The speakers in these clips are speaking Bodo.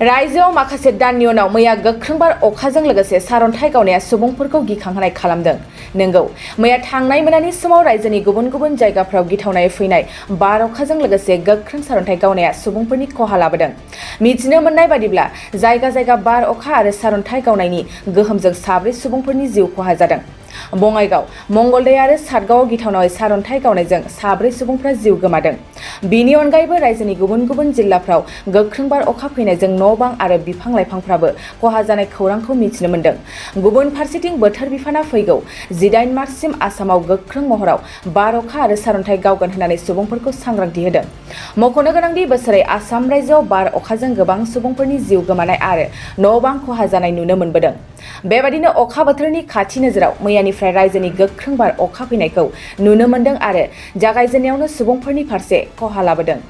रायजोआव माखासे दाननि उनाव मैया गोख्रों बार अखाजों लोगोसे सारन्थाइ गावनाया सुबुंफोरखौ गिखांहोनाय खालामदों। नंगौ, मैया थांनाय मोनानि समाव रायजोनि गुबुन गुबुन जायगाफ्राव गिथावनायै फैनाय बार अखाजों लोगोसे गोख्रों सारन्थाइ गावनाया सुबुंफोरनि खहा लाबोदों। मिथिनो मोननाय बादिब्ला जायगा जायगा बार अखा आरो सारन्थाइ गावनायनि गोहोमजों 4 सुबुंफोरनि जिउ खहा जादों। बङाइगाव, मंगलदै आरो सातगावआव गिथावनायै सारन्थाइ गावनायजों 4 सुबुंफ्रा जिउ गोमादों। बेनि अनगायैबो रायजोनि गुबुन गुबुन जिल्लाफ्राव गोख्रों बार अखा फैनायजों न'-बां आरो बिफां-लाइफांफ्राबो खहा जानाय खौरांखौ मिथिनो मोनदों। गुबुन फारसेथिं बोथोर बिफाना फैगौ 18 मार्चसिम आसामाव गोख्रों महराव बार अखा आरो सारन्थाइ गावगोन होननानै सुबुंफोरखौ सांग्रांथि होदों। मख'नो गोनांदि बोसोरै आसाम रायजोआव बार अखाजों गोबां सुबुंफोरनि जिउ गोमानाय आरो न'-बां खहा जानाय नुनो मोनबोदों। बेबादिनो अखा बोथोरनि खाथि नोजोराव मैयानिफ्राय रायजोनि गोख्रों बार अखा फैनायखौ नुनो मोनदों आरो जागायजेननायावनो सुबुंफोरनि फारसे खहा लाबोदों।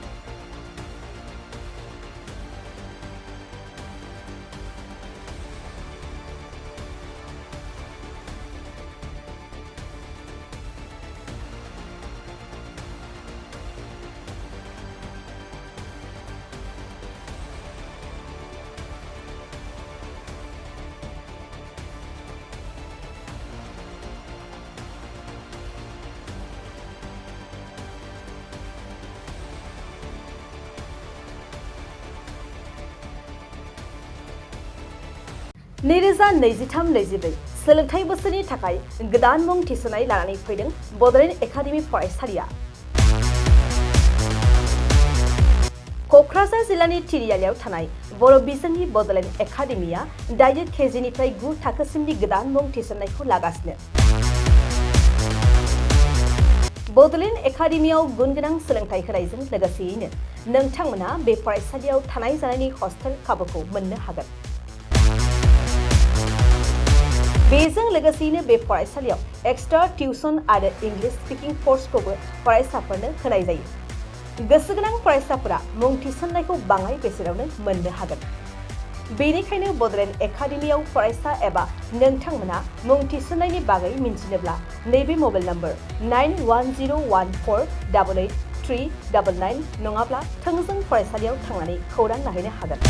नैरोजा 23-24 सोलोंथाइ बोसोरनि थाखाय गोदान मुं थिसननाय लानानै फैदों बड'लेण्ड एकाडेमि फरायसालिया। क'क्राझार जिल्लानि तिरियालियाव थानाय बर' बिजोंनि बड'लेण्ड एकाडेमिया दायो केजिनिफ्राय 9 थाखोसिमनि गोदान मुं थिसननायखौ लागासिनो। बड'लेण्ड एकाडेमियाव गुन गोनां सोलोंथाइ होनायजों लोगोसेयैनो नोंथांमोना बे फरायसालियाव थानाय जानायनि हस्टेल खाबुखौ मोननो हागोन। बेजों लोगोसेयैनो बे फरायसालियाव एक्सट्रा टिउसन आरो इंलिश स्पिकिं कर्सखौबो फरायसाफोरनो होनाय जायो। गोसो गोनां फरायसाफोरा मुं थिसननायखौ बाङाय बेसेनावनो मोननो हागोन। बेनिखायनो बड'लेण्ड एकाडेमियाव फरायसा एबा नोंथांमोना मुं थिसननायनि बागै मिन्थिनोब्ला नैबे मबाइल नम्बर 9101488399 नङाब्ला थोंजों फरायसालियाव थांनानै खौरां लाहैनो हागोन।